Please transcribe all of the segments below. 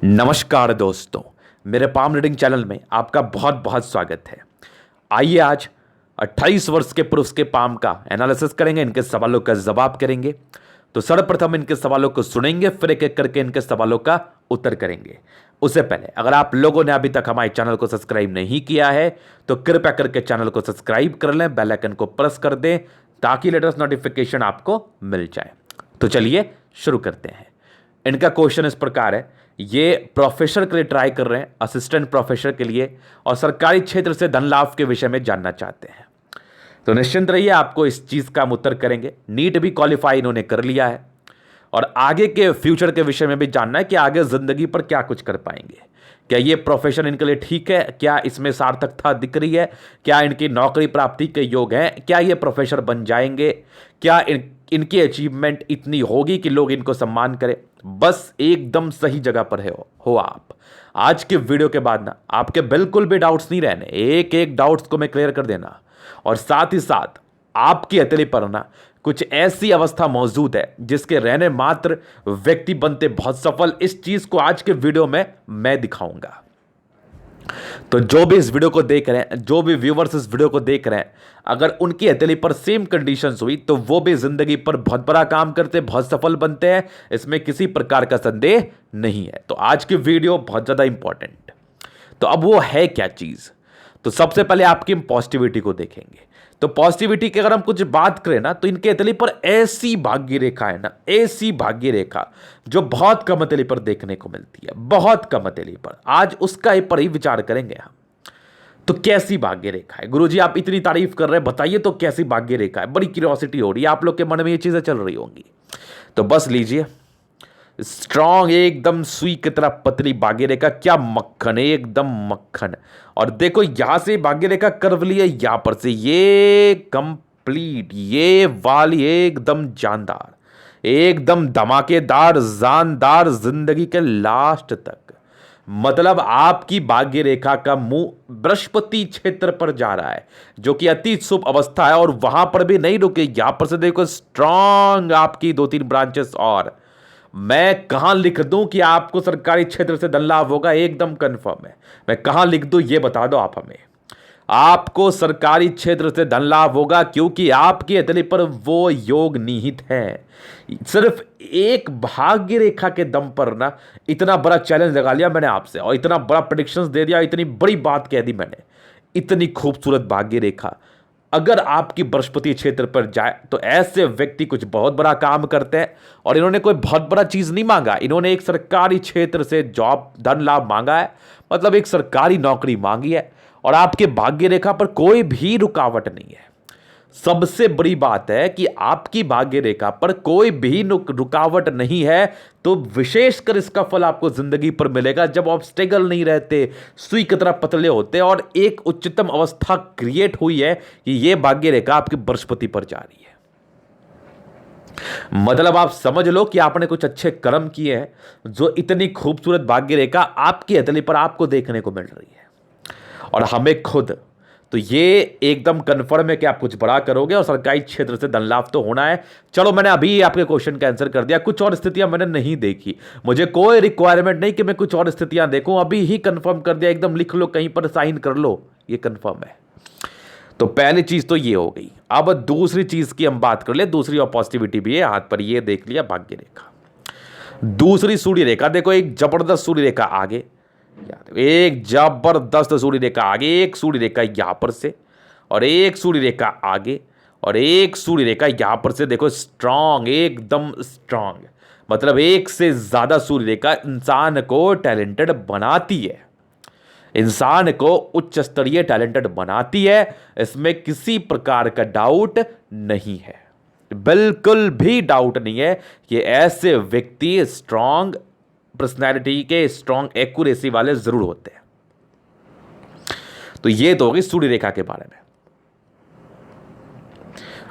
नमस्कार दोस्तों, मेरे पाम रीडिंग चैनल में आपका बहुत बहुत स्वागत है। आइए आज 28 वर्ष के पुरुष के पाम का एनालिसिस करेंगे, इनके सवालों का जवाब करेंगे। तो सर्वप्रथम इनके सवालों को सुनेंगे, फिर एक एक करके इनके सवालों का उत्तर करेंगे। उससे पहले अगर आप लोगों ने अभी तक हमारे चैनल को सब्सक्राइब नहीं किया है तो कृपया करके चैनल को सब्सक्राइब कर लें, बेल आइकन को प्रेस कर दें ताकि लेटेस्ट नोटिफिकेशन आपको मिल जाए। तो चलिए शुरू करते हैं। इनका क्वेश्चन इस प्रकार है, ये प्रोफेसर के लिए ट्राई कर रहे हैं, असिस्टेंट प्रोफेसर के लिए, और सरकारी क्षेत्र से धन लाभ के विषय में जानना चाहते हैं। तो निश्चिंत रहिए, आपको इस चीज का हम उत्तर करेंगे। नीट भी क्वालिफाई इन्होंने कर लिया है और आगे के फ्यूचर के विषय में भी जानना है कि आगे जिंदगी पर क्या कुछ कर पाएंगे। क्या ये प्रोफेशन इनके लिए ठीक है, क्या इसमें सार्थकता दिख रही है, क्या इनकी नौकरी प्राप्ति के योग हैं, क्या ये प्रोफेसर बन जाएंगे, क्या इनकी अचीवमेंट इतनी होगी कि लोग इनको सम्मान करें। बस एकदम सही जगह पर हो आप। आज के वीडियो के बाद ना आपके बिल्कुल भी डाउट्स नहीं रहने, एक एक डाउट्स को मैं क्लियर कर देना। और साथ ही साथ आपकी हथेली पर ना कुछ ऐसी अवस्था मौजूद है जिसके रहने मात्र व्यक्ति बनते बहुत सफल। इस चीज को आज के वीडियो में मैं दिखाऊंगा। तो जो भी इस वीडियो को देख रहे हैं, जो भी व्यूवर्स इस वीडियो को देख रहे हैं, अगर उनकी हथेली पर सेम कंडीशंस हुई तो वो भी जिंदगी पर बहुत बड़ा काम करते, बहुत सफल बनते हैं, इसमें किसी प्रकार का संदेह नहीं है। तो आज की वीडियो बहुत ज्यादा इंपॉर्टेंट। तो अब वो है क्या चीज? तो सबसे पहले आपकी पॉजिटिविटी को देखेंगे। तो पॉजिटिविटी की अगर हम कुछ बात करें ना, तो इनके हथेली पर ऐसी भाग्य रेखा है ना, ऐसी भाग्य रेखा जो बहुत कम हथेली पर देखने को मिलती है, बहुत कम हथेली पर। आज उसका पर ही विचार करेंगे हम। तो कैसी भाग्य रेखा है गुरुजी? आप इतनी तारीफ कर रहे हैं, बताइए तो कैसी भाग्य रेखा है? बड़ी क्यूरियोसिटी हो रही है, आप लोग के मन में ये चीजें चल रही होंगी। तो बस लीजिए, स्ट्रॉन्ग एकदम सुई की तरह पतली भाग्य रेखा, क्या मक्खन है, एकदम मक्खन। और देखो यहां से भाग्य रेखा कर्व लिया, यहां पर से ये कंप्लीट, ये वाली एकदम जानदार, एकदम धमाकेदार, जानदार, जिंदगी के लास्ट तक। मतलब आपकी भाग्य रेखा का मुंह बृहस्पति क्षेत्र पर जा रहा है, जो कि अति शुभ अवस्था है। और वहां पर भी नहीं रुके, यहां पर से देखो स्ट्रॉन्ग आपकी 2-3 ब्रांचेस। और मैं कहां लिख दूं कि आपको सरकारी क्षेत्र से धन लाभ होगा? एकदम कंफर्म है। मैं कहां लिख दूं ये बता दो आप हमें। आपको सरकारी क्षेत्र से धन लाभ होगा क्योंकि आपकी हथेली पर वो योग निहित है। सिर्फ एक भाग्य रेखा के दम पर ना इतना बड़ा चैलेंज लगा लिया मैंने आपसे, और इतना बड़ा प्रेडिक्शंस दे दिया, इतनी बड़ी बात कह दी मैंने। इतनी खूबसूरत भाग्य रेखा अगर आपकी बृहस्पति क्षेत्र पर जाए तो ऐसे व्यक्ति कुछ बहुत बड़ा काम करते हैं। और इन्होंने कोई बहुत बड़ा चीज नहीं मांगा, इन्होंने एक सरकारी क्षेत्र से जॉब, धन लाभ मांगा है, मतलब एक सरकारी नौकरी मांगी है। और आपके भाग्य रेखा पर कोई भी रुकावट नहीं है। सबसे बड़ी बात है कि आपकी भाग्य रेखा पर कोई भी रुकावट नहीं है। तो विशेषकर इसका फल आपको जिंदगी पर मिलेगा जब ऑब्स्टेकल नहीं रहते, सुई की तरह पतले होते। और एक उच्चतम अवस्था क्रिएट हुई है कि यह भाग्य रेखा आपकी बृहस्पति पर जा रही है। मतलब आप समझ लो कि आपने कुछ अच्छे कर्म किए हैं जो इतनी खूबसूरत भाग्य रेखा आपकी हथेली पर आपको देखने को मिल रही है। और हमें खुद तो ये एकदम कंफर्म है कि आप कुछ बड़ा करोगे और सरकारी क्षेत्र से धन लाभ तो होना है। चलो, मैंने अभी आपके क्वेश्चन का आंसर कर दिया। कुछ और स्थितियां मैंने नहीं देखी, मुझे कोई रिक्वायरमेंट नहीं कि मैं कुछ और स्थितियां देखूं, अभी ही कंफर्म कर दिया। एकदम लिख लो, कहीं पर साइन कर लो, ये कंफर्म है। तो पहली चीज तो ये हो गई। अब दूसरी चीज की हम बात कर ले, दूसरी और पॉजिटिविटी भी है। हाथ पर ये देख लिया भाग्य रेखा, दूसरी सूर्य रेखा। देखो एक जबरदस्त सूर्य रेखा आगे, एक जबरदस्त सूर्य रेखा आगे, एक सूर्य रेखा यहां पर से, और एक सूर्य रेखा आगे, और एक सूर्य रेखा यहां पर से। देखो स्ट्रांग, एकदम स्ट्रांग। मतलब एक से ज्यादा सूर्य रेखा इंसान को टैलेंटेड बनाती है, इंसान को उच्च स्तरीय टैलेंटेड बनाती है। इसमें किसी प्रकार का डाउट नहीं है, बिल्कुल भी डाउट नहीं है कि ऐसे व्यक्ति स्ट्रांग पर्सनैलिटी के, स्ट्रॉन्ग एक्यूरेसी वाले जरूर होते हैं। तो ये तो होगी सूर्य रेखा के बारे में।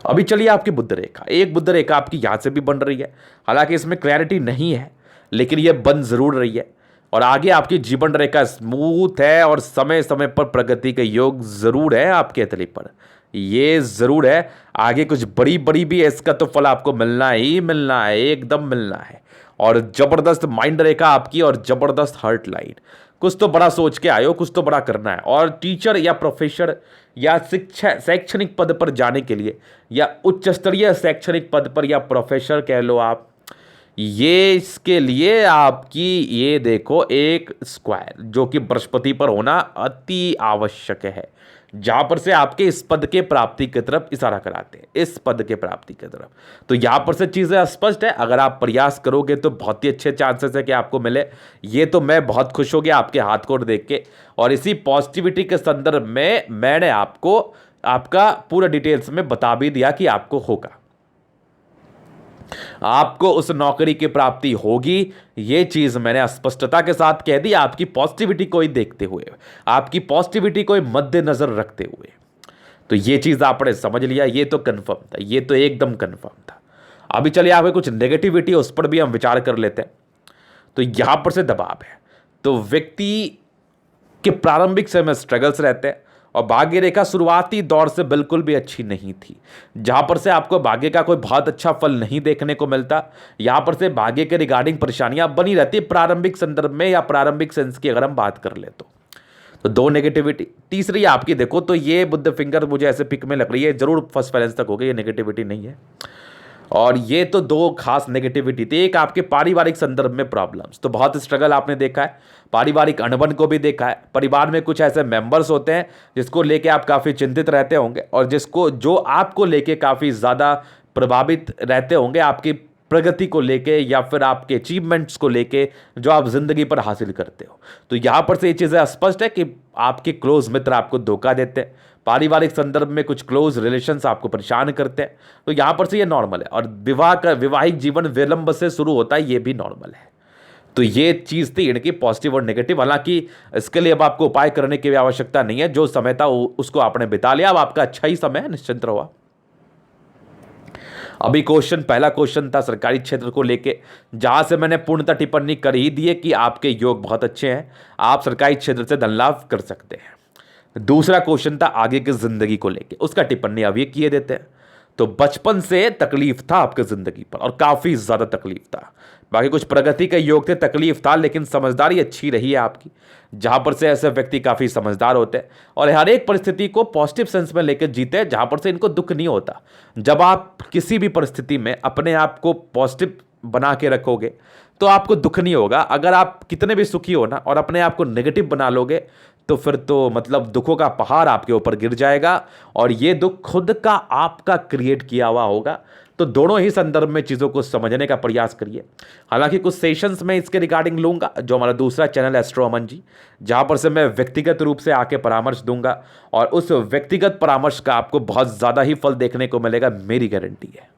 अभी चलिए आपकी बुध रेखा। एक बुध रेखा आपकी यहां से भी बन रही है, हालांकि इसमें क्लैरिटी नहीं है, लेकिन यह बन जरूर रही है। और आगे आपकी जीवन रेखा स्मूथ है और समय समय पर प्रगति का योग जरूर है आपके हथेली पर, ये जरूर है। आगे कुछ बड़ी बड़ी भी है, इसका तो फल आपको मिलना ही मिलना है, एकदम मिलना है। और जबरदस्त माइंड रेखा आपकी और जबरदस्त हार्ट लाइन। कुछ तो बड़ा सोच के आए हो, कुछ तो बड़ा करना है। और टीचर या प्रोफेसर या शिक्षा शैक्षणिक पद पर जाने के लिए या उच्च स्तरीय शैक्षणिक पद पर या प्रोफेसर कह लो आप, ये इसके लिए आपकी ये देखो एक स्क्वायर जो कि बृहस्पति पर होना अति आवश्यक है, जहां पर से आपके इस पद के प्राप्ति की तरफ इशारा कराते हैं, इस पद के प्राप्ति की तरफ। तो यहां पर से चीजें स्पष्ट है, अगर आप प्रयास करोगे तो बहुत ही अच्छे चांसेस है कि आपको मिले। ये तो मैं बहुत खुश हो गया आपके हाथ कोड देख के, और इसी पॉजिटिविटी के संदर्भ में मैंने आपको आपका पूरा डिटेल्स में बता भी दिया कि आपको होगा, आपको उस नौकरी की प्राप्ति होगी। यह चीज मैंने स्पष्टता के साथ कह दी, आपकी पॉजिटिविटी को ही देखते हुए, आपकी पॉजिटिविटी को मद्देनजर रखते हुए। तो यह चीज आपने समझ लिया, ये तो कंफर्म था, ये तो एकदम कंफर्म था। अभी चलिए आगे कुछ नेगेटिविटी उस पर भी हम विचार कर लेते हैं। तो यहां पर से दबाव है, तो व्यक्ति के प्रारंभिक समय स्ट्रगल्स रहते हैं, और भाग्य रेखा शुरुआती दौर से बिल्कुल भी अच्छी नहीं थी, जहां पर से आपको भाग्य का कोई बहुत अच्छा फल नहीं देखने को मिलता। यहां पर से भाग्य के रिगार्डिंग परेशानियां बनी रहती प्रारंभिक संदर्भ में या प्रारंभिक सेंस की अगर हम बात कर ले तो दो नेगेटिविटी। तीसरी आपकी देखो तो ये बुद्ध फिंगर मुझे ऐसे पिक में लग रही है, जरूर फर्स्ट बैलेंस तक होगी, ये नेगेटिविटी नहीं है। और ये तो दो खास नेगेटिविटी थी। एक आपके पारिवारिक संदर्भ में प्रॉब्लम्स, तो बहुत स्ट्रगल आपने देखा है, पारिवारिक अनबन को भी देखा है। परिवार में कुछ ऐसे मेंबर्स होते हैं जिसको लेके आप काफ़ी चिंतित रहते होंगे, और जो आपको लेके काफ़ी ज़्यादा प्रभावित रहते होंगे आपकी प्रगति को लेके या फिर आपके अचीवमेंट्स को लेके जो आप जिंदगी पर हासिल करते हो। तो यहाँ पर से ये चीज़ें स्पष्ट है कि आपके क्लोज मित्र आपको धोखा देते हैं, पारिवारिक संदर्भ में कुछ क्लोज रिलेशंस आपको परेशान करते हैं। तो यहाँ पर से ये नॉर्मल है, और वैवाहिक जीवन विलंब से शुरू होता है, ये भी नॉर्मल है। तो ये चीज़ थी इनकी पॉजिटिव और नेगेटिव। हालांकि इसके लिए अब आपको उपाय करने की भी आवश्यकता नहीं है, जो समय था उसको आपने बिता लिया, अब आपका अच्छा ही समय है, निश्चिंत रहो। अभी पहला क्वेश्चन था सरकारी क्षेत्र को लेके, जहां से मैंने पूर्णतः टिप्पणी कर ही दी है कि आपके योग बहुत अच्छे हैं, आप सरकारी क्षेत्र से धन लाभ कर सकते हैं। दूसरा क्वेश्चन था आगे की जिंदगी को लेके, उसका टिप्पणी अभी किए देते हैं। तो बचपन से तकलीफ था आपके जिंदगी पर, और काफी ज्यादा तकलीफ था। बाकी कुछ प्रगति के योग थे, तकलीफ था, लेकिन समझदारी अच्छी रही है आपकी, जहां पर से ऐसे व्यक्ति काफी समझदार होते हैं और हर एक परिस्थिति को पॉजिटिव सेंस में लेकर जीते हैं, जहां पर से इनको दुख नहीं होता। जब आप किसी भी परिस्थिति में अपने आप को पॉजिटिव बना के रखोगे तो आपको दुख नहीं होगा। अगर आप कितने भी सुखी हो ना और अपने आप को नेगेटिव बना लोगे तो फिर तो मतलब दुखों का पहाड़ आपके ऊपर गिर जाएगा, और ये दुख खुद का आपका क्रिएट किया हुआ होगा। तो दोनों ही संदर्भ में चीज़ों को समझने का प्रयास करिए। हालांकि कुछ सेशंस में इसके रिगार्डिंग लूंगा, जो हमारा दूसरा चैनल है एस्ट्रो अमन जी, जहां पर से मैं व्यक्तिगत रूप से आके परामर्श दूंगा, और उस व्यक्तिगत परामर्श का आपको बहुत ज़्यादा ही फल देखने को मिलेगा, मेरी गारंटी है।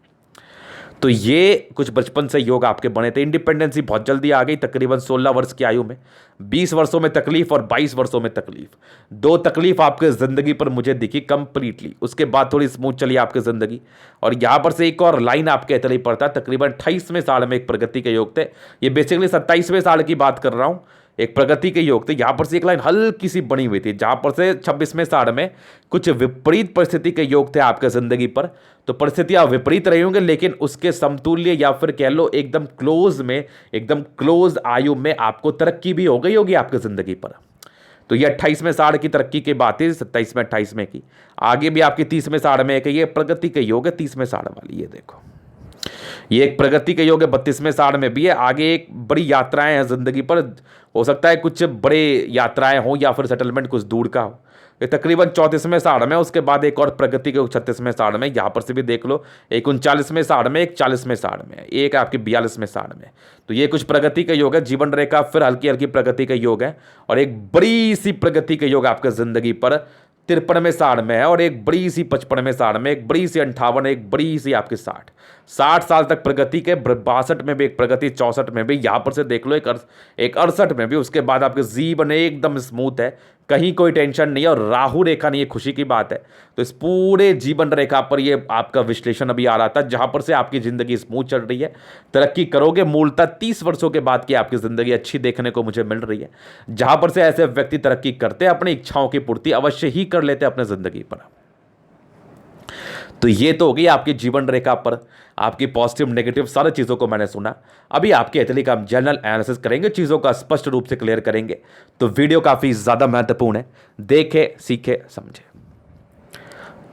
तो ये कुछ बचपन से योग आपके बने थे। इंडिपेंडेंसी बहुत जल्दी आ गई, तकरीबन 16 वर्ष की आयु में। 20 वर्षों में तकलीफ और 22 वर्षों में तकलीफ, दो तकलीफ आपके ज़िंदगी पर मुझे दिखी कंप्लीटली। उसके बाद थोड़ी स्मूथ चली आपकी ज़िंदगी। और यहाँ पर से एक और लाइन आपके तले पड़ता, तकरीबन 28वें साल में एक प्रगति के योग थे। ये बेसिकली 27वें साल की बात कर रहा हूँ, एक प्रगति के योग थे। यहाँ पर से एक लाइन हल्की सी बनी हुई थी, जहाँ पर से 26वें साल में कुछ विपरीत परिस्थिति के योग थे आपके ज़िंदगी पर। तो परिस्थितियाँ विपरीत रही होंगे, लेकिन उसके समतुल्य या फिर कह लो एकदम क्लोज में, एकदम क्लोज आयु में आपको तरक्की भी हो गई होगी आपकी ज़िंदगी पर। तो ये 28वें साल की तरक्की की बात है, 27वें 28वें की। आगे भी आपकी 30वें साल में है, ये प्रगति के योग है 30वें साल वाली। ये देखो, ये एक प्रगति के योग है 32वें साल में भी है। आगे एक बड़ी यात्राएं हैं जिंदगी पर, हो सकता है कुछ बड़े यात्राएं हो या फिर सेटलमेंट कुछ दूर का हो। ये तकरीबन 34वें साल में, उसके बाद एक और प्रगति के 36वें साल में। यहाँ पर से भी देख लो, एक 39वें साल में, एक 40वें साल में, एक आपके 42वें साल में। तो ये कुछ प्रगति का योग है, जीवन रेखा फिर हल्की हल्की प्रगति का योग है, और एक बड़ी सी प्रगति का योग आपके जिंदगी पर 53वें साल में है, और एक बड़ी सी 55वें साल में, एक बड़ी सी 58, एक बड़ी सी आपके 60 साल तक प्रगति के। 62 में भी एक प्रगति, 64 में भी, यहाँ पर से देख लो एक 68 में भी। उसके बाद आपके जीवन एकदम स्मूथ है, कहीं कोई टेंशन नहीं है, और राहु रेखा नहीं है, खुशी की बात है। तो इस पूरे जीवन रेखा पर ये आपका विश्लेषण अभी आ रहा था, जहां पर से आपकी जिंदगी स्मूथ चल रही है, तरक्की करोगे। मूलतः 30 वर्षों के बाद की आपकी जिंदगी अच्छी देखने को मुझे मिल रही है, जहां पर से ऐसे व्यक्ति तरक्की करते हैं, अपनी इच्छाओं की पूर्ति अवश्य ही कर लेते हैं अपने जिंदगी पर। तो ये तो हो गई आपकी जीवन रेखा पर आपकी पॉजिटिव नेगेटिव सारी चीज़ों को मैंने सुना। अभी आपके एथली का हम जनरल एनालिसिस करेंगे, चीज़ों का स्पष्ट रूप से क्लियर करेंगे। तो वीडियो काफ़ी ज़्यादा महत्वपूर्ण है, देखे सीखे समझे।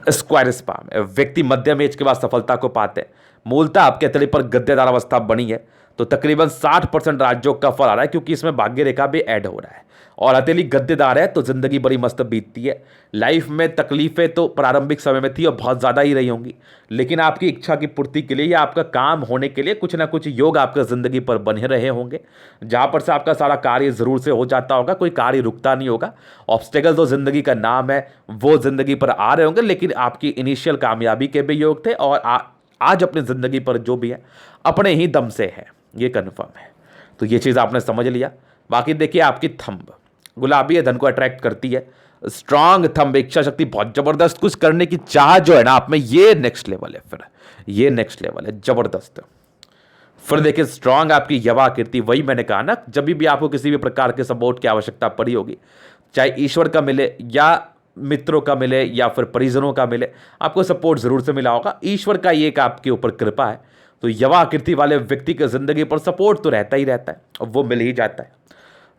स्क्वायर स्पाम, व्यक्ति मध्यम एज के बाद सफलता को पाते हैं। मूलतः आपके एथली पर गद्देदार अवस्था बनी है तो तकरीबन 60% राजयोग का फल आ रहा है, क्योंकि इसमें भाग्य रेखा भी ऐड हो रहा है और हथेली गद्देदार है तो जिंदगी बड़ी मस्त बीतती है। लाइफ में तकलीफें तो प्रारंभिक समय में थी और बहुत ज़्यादा ही रही होंगी, लेकिन आपकी इच्छा की पूर्ति के लिए या आपका काम होने के लिए कुछ ना कुछ योग आपका ज़िंदगी पर बने रहे होंगे, जहाँ पर से आपका सारा कार्य ज़रूर से हो जाता होगा, कोई कार्य रुकता नहीं होगा। ऑब्स्टेकल तो ज़िंदगी का नाम है, वो ज़िंदगी पर आ रहे होंगे, लेकिन आपकी इनिशियल कामयाबी के भी योग थे और आज अपनी ज़िंदगी पर जो भी है अपने ही दम से है, ये कन्फर्म है। तो ये चीज़ आपने समझ लिया। बाकी देखिए आपकी थंब गुलाबी है, धन को अट्रैक्ट करती है। स्ट्रांग थंब, इच्छा शक्ति बहुत जबरदस्त, कुछ करने की चाह जो है ना आप में, ये नेक्स्ट लेवल है। फिर ये नेक्स्ट लेवल है, जबरदस्त। फिर देखिए स्ट्रांग आपकी यवा कीर्ति, वही मैंने कहा ना, जब भी आपको किसी भी प्रकार के सपोर्ट की आवश्यकता पड़ी होगी, चाहे ईश्वर का मिले या मित्रों का मिले या फिर परिजनों का मिले, आपको सपोर्ट जरूर से मिला होगा। ईश्वर का ये एक आपके ऊपर कृपा है, तो यवा कीर्ति वाले व्यक्ति की जिंदगी पर सपोर्ट तो रहता ही रहता है और वो मिल ही जाता है।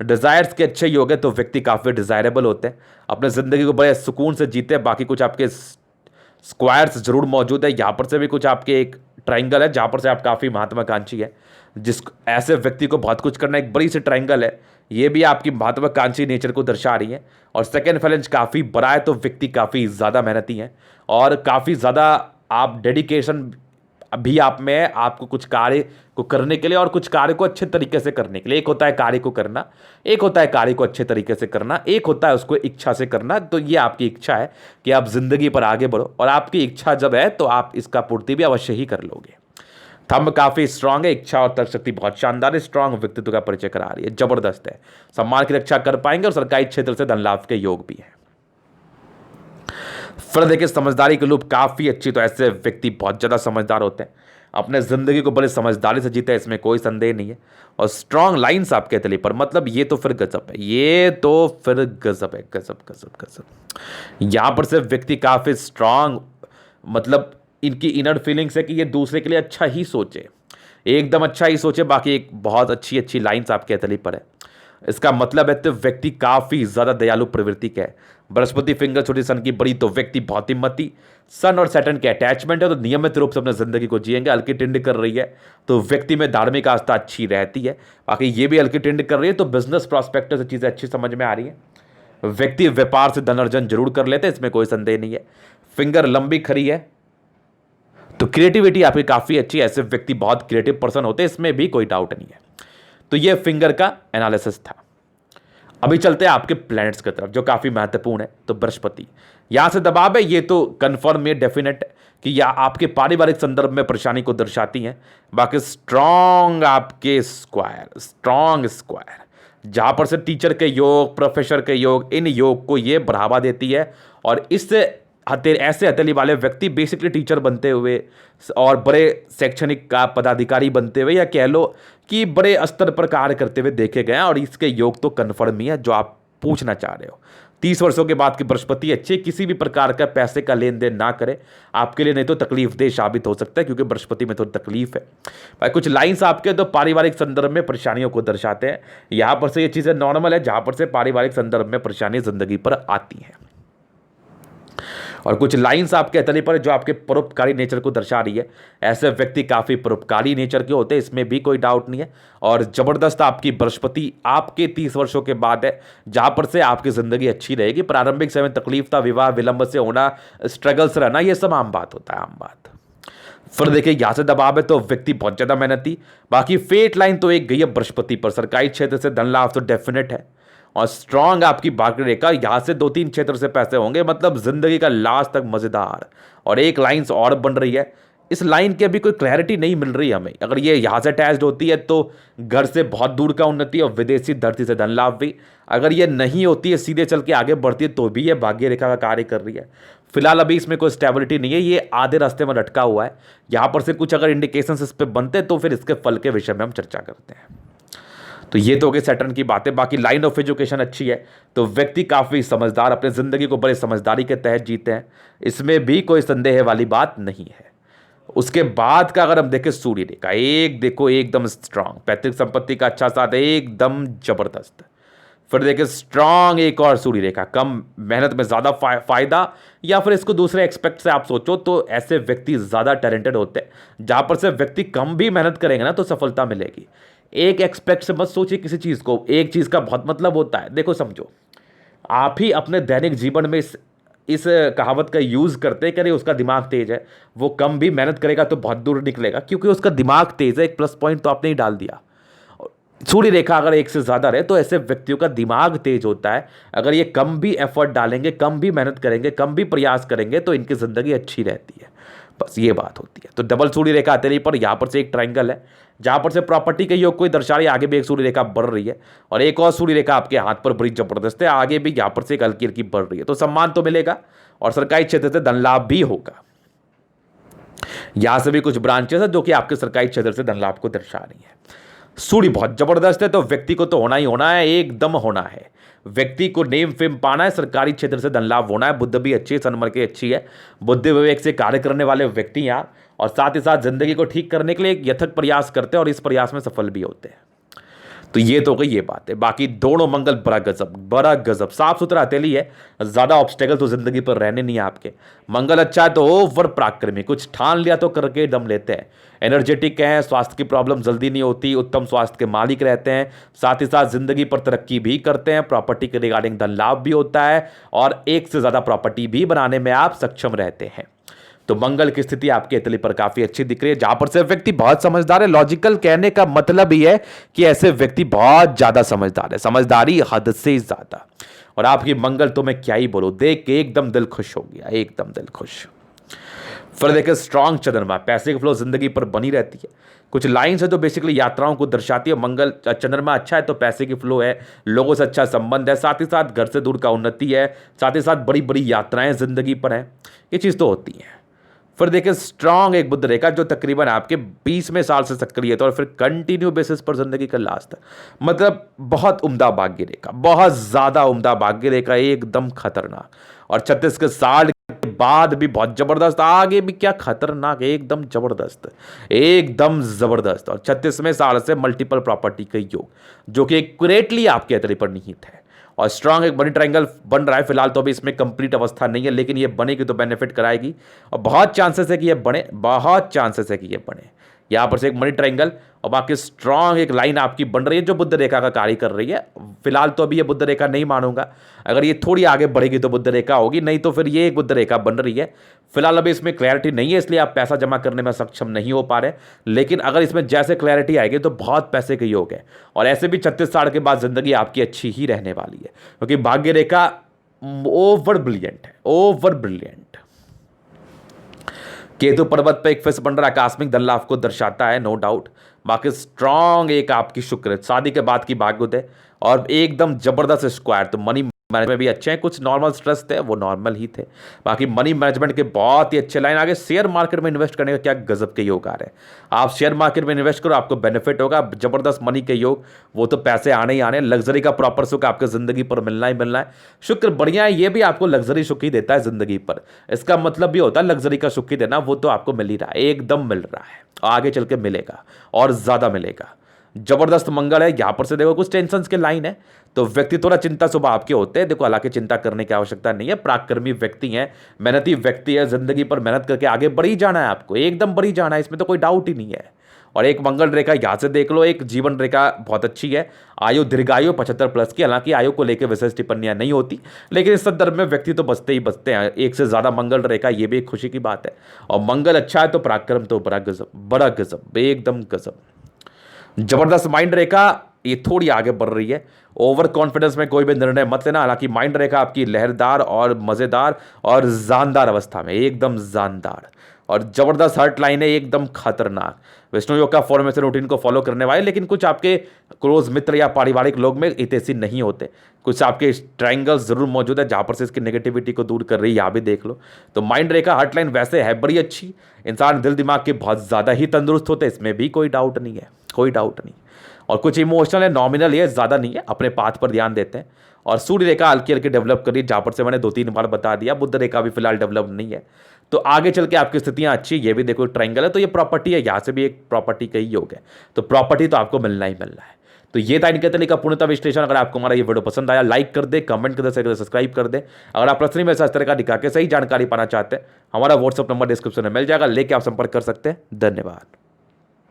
डिज़ायर्स के अच्छे योग है तो व्यक्ति काफ़ी डिज़ायरेबल होते हैं, अपने ज़िंदगी को बड़े सुकून से जीते हैं। बाकी कुछ आपके स्क्वायर्स जरूर मौजूद है, यहाँ पर से भी कुछ आपके एक ट्राइंगल है जहाँ पर से आप काफ़ी महत्वाकांक्षी है, जिस ऐसे व्यक्ति को बहुत कुछ करना, एक बड़ी सी ट्राइंगल है, ये भी आपकी महत्वाकांक्षी नेचर को दर्शा रही है। और सेकेंड फैलेंज काफ़ी बड़ा है तो व्यक्ति काफ़ी ज़्यादा मेहनती है और काफ़ी ज़्यादा आप डेडिकेशन भी आप में है, आपको कुछ कार्य को करने के लिए और कुछ कार्य को अच्छे तरीके से करने के लिए। एक होता है कार्य को करना, एक होता है कार्य को अच्छे तरीके से करना, एक होता है उसको इच्छा से करना। तो ये आपकी इच्छा है कि आप जिंदगी पर आगे बढ़ो और आपकी इच्छा जब है तो आप इसका पूर्ति भी अवश्य ही कर लोगे। थंब काफ़ी स्ट्रांग है, इच्छा और तर्क शक्ति बहुत शानदार है, स्ट्रांग व्यक्तित्व का परिचय करा रही है, जबरदस्त है। सम्मान की रक्षा कर पाएंगे और सरकारी क्षेत्र से धन लाभ के योग भी है। फिर देखिए समझदारी के लूप काफ़ी अच्छी, तो ऐसे व्यक्ति बहुत ज़्यादा समझदार होते हैं, अपने ज़िंदगी को बड़े समझदारी से जीते हैं, इसमें कोई संदेह नहीं है। और स्ट्रांग लाइंस आपके तले पर, मतलब ये तो फिर गजब है, ये तो फिर गजब है, गजब गजब गजब। यहाँ पर से व्यक्ति काफ़ी स्ट्रांग, मतलब इनकी इनर फीलिंग्स है कि ये दूसरे के लिए अच्छा ही सोचे, एकदम अच्छा ही सोचे। बाकी एक बहुत अच्छी अच्छी लाइंस आपके तले पर है, इसका मतलब है तो व्यक्ति काफ़ी ज़्यादा दयालु प्रवृत्ति का है। बृहस्पति फिंगर छोटी सन की बड़ी, तो व्यक्ति बहुत हिम्मती। सन और सैटर्न के अटैचमेंट है तो नियमित रूप से अपने ज़िंदगी को जिएंगे। हल्की टिंड कर रही है तो व्यक्ति में धार्मिक आस्था अच्छी रहती है। बाकी ये भी हल्की टिंड कर रही है तो बिजनेस प्रॉस्पेक्ट से चीज़ें अच्छी समझ में आ रही हैं। व्यक्ति व्यापार से धन अर्जन जरूर कर लेते हैं, इसमें कोई संदेह नहीं है। फिंगर लंबी खड़ी है तो क्रिएटिविटी आपकी काफ़ी अच्छी है, ऐसे व्यक्ति बहुत क्रिएटिव पर्सन होते हैं, इसमें भी कोई डाउट नहीं है। तो ये फिंगर का एनालिसिस था। अभी चलते हैं आपके प्लैनेट्स की तरफ जो काफ़ी महत्वपूर्ण है। तो बृहस्पति यहाँ से दबाव है, ये तो कन्फर्म है, डेफिनेट कि या आपके पारिवारिक संदर्भ में परेशानी को दर्शाती हैं। बाकी स्ट्रॉन्ग आपके स्क्वायर, स्ट्रॉन्ग स्क्वायर जहाँ पर से टीचर के योग, प्रोफेसर के योग, इन योग को ये बढ़ावा देती है और इससे ऐसे हथेली वाले व्यक्ति बेसिकली टीचर बनते हुए और बड़े शैक्षणिक का पदाधिकारी बनते हुए, या कह लो कि बड़े स्तर पर कार्य करते हुए देखे गए हैं। और इसके योग तो कन्फर्म ही है जो आप पूछना चाह रहे हो। 30 वर्षों के बाद की बृहस्पति अच्छी, किसी भी प्रकार का पैसे का लेन देन ना करें आपके लिए, नहीं तो तकलीफदेह साबित हो सकता है, क्योंकि बृहस्पति में थोड़ी तकलीफ है। भाई कुछ लाइंस आपके तो पारिवारिक संदर्भ में परेशानियों को दर्शाते हैं। यहाँ पर से ये चीज़ें नॉर्मल है जहाँ पर से पारिवारिक संदर्भ में परेशानी जिंदगी पर आती हैं। और कुछ लाइंस आपके तले पर जो आपके परोपकारी नेचर को दर्शा रही है। ऐसे व्यक्ति काफ़ी परोपकारी नेचर के होते हैं, इसमें भी कोई डाउट नहीं है। और ज़बरदस्त आपकी बृहस्पति आपके 30 वर्षों के बाद है, जहाँ पर से आपकी ज़िंदगी अच्छी रहेगी। प्रारंभिक समय तकलीफ था, विवाह विलंब से होना, स्ट्रगल्स रहना, ये सब आम बात होता है, आम बात। फिर देखिए यहाँ से दबाव है तो व्यक्ति बहुत ज़्यादा मेहनती। बाकी फेट लाइन तो एक गई है बृहस्पति पर, सरकारी क्षेत्र से धन लाभ तो डेफिनेट है। और स्ट्रांग आपकी भाग्य रेखा, यहाँ से 2-3 क्षेत्र से पैसे होंगे, मतलब जिंदगी का लास्ट तक मजेदार। और एक लाइन्स और बन रही है, इस लाइन की अभी कोई क्लैरिटी नहीं मिल रही हमें। अगर ये यहाँ से अटैच्ड होती है तो घर से बहुत दूर का उन्नति और विदेशी धरती से धन लाभ भी। अगर ये नहीं होती है, सीधे चल के आगे बढ़ती है, तो भी ये भाग्य रेखा का कार्य कर रही है। फिलहाल अभी इसमें कोई स्टेबिलिटी नहीं है, ये आधे रास्ते में लटका हुआ है। यहाँ पर से कुछ अगर इंडिकेशंस इस पर बनते हैं तो फिर इसके फल के विषय में हम चर्चा करते हैं। तो ये तो हो गई सैटर्न की बातें। बाकी लाइन ऑफ एजुकेशन अच्छी है, तो व्यक्ति काफ़ी समझदार, अपने ज़िंदगी को बड़े समझदारी के तहत जीते हैं, इसमें भी कोई संदेह वाली बात नहीं है। उसके बाद का अगर हम देखें सूर्य रेखा, एक देखो एकदम स्ट्रांग, पैतृक संपत्ति का अच्छा साथ है, एकदम जबरदस्त। फिर देखिए स्ट्रांग एक और सूर्य रेखा, कम मेहनत में ज़्यादा फायदा, या फिर इसको दूसरे एक्सपेक्ट से आप सोचो तो ऐसे व्यक्ति ज़्यादा टैलेंटेड होते हैं। जहाँ पर से व्यक्ति कम भी मेहनत करेंगे ना तो सफलता मिलेगी। एक एक्सपेक्ट से मत सोचिए किसी चीज़ को, एक चीज़ का बहुत मतलब होता है। देखो समझो, आप ही अपने दैनिक जीवन में इस कहावत का यूज़ करते करें, उसका दिमाग तेज है, वो कम भी मेहनत करेगा तो बहुत दूर निकलेगा, क्योंकि उसका दिमाग तेज है। एक प्लस पॉइंट तो आपने ही डाल दिया। सूर्य रेखा अगर एक से ज़्यादा रहे तो ऐसे व्यक्तियों का दिमाग तेज होता है। अगर ये कम भी एफर्ट डालेंगे, कम भी मेहनत करेंगे, कम भी प्रयास करेंगे तो इनकी ज़िंदगी अच्छी रहती है। बस ये बात होती है। तो डबल सूर्य रेखा आते रही, पर यहाँ पर से एक ट्रायंगल है जहाँ पर से प्रॉपर्टी के योग को दर्शा रही है। आगे भी एक सूर्य रेखा बढ़ रही है और एक और सूर्य रेखा आपके हाथ पर बड़ी जबरदस्त है। आगे भी यहाँ पर से एक हल्की हल्की बढ़ रही है, तो सम्मान तो मिलेगा और सरकारी क्षेत्र से धन लाभ भी होगा। यहां से भी कुछ ब्रांचेस है जो कि आपके सरकारी क्षेत्र से धन लाभ को दर्शा रही है। सूर्य बहुत जबरदस्त है, तो व्यक्ति को तो होना ही होना है, एकदम होना है। व्यक्ति को नेम फेम पाना है, सरकारी क्षेत्र से धन लाभ होना है। बुद्ध भी अच्छी है, सनमर की अच्छी है, बुद्धि विवेक से कार्य करने वाले व्यक्ति यहाँ, और साथ ही साथ जिंदगी को ठीक करने के लिए एक यथक प्रयास करते हैं और इस प्रयास में सफल भी होते हैं। तो ये तो गई ये बात है। बाकी दोनों मंगल बड़ा गजब, बड़ा गजब, साफ सुथरा हथेली है, ज्यादा ऑब्स्टेकल तो जिंदगी पर रहने नहीं है आपके। मंगल अच्छा है तो ओवर पराक्रमी, कुछ ठान लिया तो करके दम लेते हैं। एनर्जेटिक हैं, स्वास्थ्य की प्रॉब्लम जल्दी नहीं होती, उत्तम स्वास्थ्य के मालिक रहते हैं, साथ ही साथ जिंदगी पर तरक्की भी करते हैं, प्रॉपर्टी के रिगार्डिंग धन लाभ भी होता है और एक से ज्यादा प्रॉपर्टी भी बनाने में आप सक्षम रहते हैं। तो मंगल की स्थिति आपके हथेली पर काफी अच्छी दिख रही है, जहां पर से व्यक्ति बहुत समझदार है। लॉजिकल कहने का मतलब ही है कि ऐसे व्यक्ति बहुत ज्यादा समझदार है, समझदारी हद से ज्यादा। और आपकी मंगल तो मैं क्या ही बोलूं, देख के एकदम दिल खुश हो गया, एकदम दिल खुश। फिर देखिए स्ट्रांग चंद्रमा, पैसे की फ्लो जिंदगी पर बनी रहती है। कुछ लाइन्स है जो बेसिकली यात्राओं को दर्शाती है। मंगल चंद्रमा अच्छा है तो पैसे की फ्लो है, लोगों से अच्छा संबंध है, साथ ही साथ घर से दूर का उन्नति है, साथ ही साथ बड़ी बड़ी यात्राएं जिंदगी पर हैं, ये चीज़ तो होती है। फिर देखिए स्ट्रांग एक बुध रेखा जो तकरीबन आपके 20वें साल से सक्रिय है, तो और फिर कंटिन्यू बेसिस पर जिंदगी का लास्ट है। मतलब बहुत उम्दा भाग्य रेखा, बहुत ज्यादा उम्दा भाग्य रेखा, एकदम खतरनाक। और 36 के साल के बाद भी बहुत जबरदस्त, आगे भी क्या खतरनाक, एकदम जबरदस्त, एकदम जबरदस्त। और 36वें साल से मल्टीपल प्रॉपर्टी का योग जो कि एक्यूरेटली आपके हथेली पर निहित है। और स्ट्रांग एक मनी ट्रायंगल बन रहा है फिलहाल, तो अभी इसमें कंप्लीट अवस्था नहीं है, लेकिन ये बनेगी तो बेनिफिट कराएगी और बहुत चांसेस है कि ये बने, बहुत चांसेस है कि ये बने। यहाँ पर से एक मनी ट्रायंगल और बाकी स्ट्रांग एक लाइन आपकी बन रही है जो बुद्ध रेखा का कार्य कर रही है। फिलहाल तो अभी ये बुद्ध रेखा नहीं मानूंगा, अगर ये थोड़ी आगे बढ़ेगी तो बुद्ध रेखा होगी, नहीं तो फिर ये एक बुद्ध रेखा बन रही है। फिलहाल अभी इसमें क्लैरिटी नहीं है, इसलिए आप पैसा जमा करने में सक्षम नहीं हो पा रहे, लेकिन अगर इसमें जैसे क्लैरिटी आएगी तो बहुत पैसे के योग है। और ऐसे भी 36 साल के बाद जिंदगी आपकी अच्छी ही रहने वाली है, क्योंकि भाग्य रेखा ओवर ब्रिलियंट है, ओवर ब्रिलियंट। केतु पर्वत पे एक फिश बन रहा आकस्मिक धन लाभ को दर्शाता है, नो डाउट। बाकी स्ट्रांग एक आपकी शुक्र, शादी के बाद की भाग्योदय और एकदम जबरदस्त स्क्वायर, तो मनी मैनेजमेंट भी अच्छे हैं। कुछ नॉर्मल स्ट्रेस थे, वो नॉर्मल ही थे। बाकी मनी मैनेजमेंट के बहुत ही अच्छे लाइन आगे। शेयर मार्केट में इन्वेस्ट करने का क्या गजब के योग आ रहे हैं। आप शेयर मार्केट में इन्वेस्ट करो, आपको बेनिफिट होगा, जबरदस्त मनी के योग, वो तो पैसे आने ही आने। लग्जरी का प्रॉपर सुख आपके जिंदगी पर मिलना ही मिलना है। शुक्र बढ़िया है, ये भी आपको लग्जरी सुख ही देता है जिंदगी पर। इसका मतलब भी होता है लग्जरी का सुख ही देना, वो तो आपको मिल ही रहा है, एकदम मिल रहा है, आगे चल के मिलेगा और ज्यादा मिलेगा। जबरदस्त मंगल है। यहां पर से देखो कुछ टेंशन के लाइन है, तो व्यक्ति थोड़ा चिंता स्वभाव के होते हैं। देखो हालांकि चिंता करने की आवश्यकता नहीं है, पराक्रमी व्यक्ति हैं, मेहनती व्यक्ति है, जिंदगी पर मेहनत करके आगे बढ़ी जाना है आपको, एकदम बढ़ी जाना है, इसमें तो कोई डाउट ही नहीं है। और एक मंगल रेखा यहां से देख लो, एक जीवन रेखा बहुत अच्छी है, आयु दीर्घायु 75+ की। हालांकि आयु को लेकर विशेष टिप्पणियां नहीं होती, लेकिन इस संदर्भ में व्यक्ति तो बचते ही बचते हैं। एक से ज्यादा मंगल रेखा, ये भी एक खुशी की बात है। और मंगल अच्छा है तो पराक्रम तो बड़ा गजब, बड़ा गजब, एकदम गजब, जबरदस्त। माइंड रेखा ये थोड़ी आगे बढ़ रही है, ओवर कॉन्फिडेंस में कोई भी निर्णय मत लेना। हालांकि माइंड रेखा आपकी लहरदार और मजेदार और जानदार अवस्था में, एकदम जानदार और जबरदस्त हर्ट लाइन है, एकदम खतरनाक। विष्णु योग का फॉर्मेशन रूटीन को फॉलो करने वाले, लेकिन कुछ आपके क्लोज मित्र या पारिवारिक लोग में हितैषी नहीं होते। कुछ आपके ट्रायंगल्स जरूर मौजूद है जहां पर से इसकी नेगेटिविटी को दूर कर रही है, यहाँ भी देख लो। तो माइंड रेखा हर्ट लाइन वैसे है बड़ी अच्छी, इंसान दिल दिमाग के बहुत ज्यादा ही तंदुरुस्त होते हैं, इसमें भी कोई डाउट नहीं है, कोई डाउट नहीं। और कुछ इमोशनल है, नॉमिनल है, ज़्यादा नहीं है, अपने पाथ पर ध्यान देते हैं। और सूर्य रेखा हल्की हल्की डेवलप करिए, जहाँ पर से मैंने 2-3 बार बता दिया। बुध रेखा भी फिलहाल डेवलप नहीं है, तो आगे चल के आपकी स्थितियां अच्छी। ये भी देखो ट्रायंगल है, तो ये प्रॉपर्टी है, यहाँ से भी एक प्रॉपर्टी का ही योग है, तो प्रॉपर्टी तो आपको मिलना ही मिलना है। तो ये था इनके तरीका पूर्णतः विश्लेषण। अगर आपको हमारा ये वीडियो पसंद आया, लाइक कर दे, कमेंट कर दे, शेयर कर दे, सब्सक्राइब कर दे। अगर आप पर्सनली मेरे साथ इस तरह का दिखा के सही जानकारी पाना चाहते हैं, हमारा व्हाट्सअप नंबर डिस्क्रिप्शन में मिल जाएगा, लेके आप संपर्क कर सकते हैं। धन्यवाद।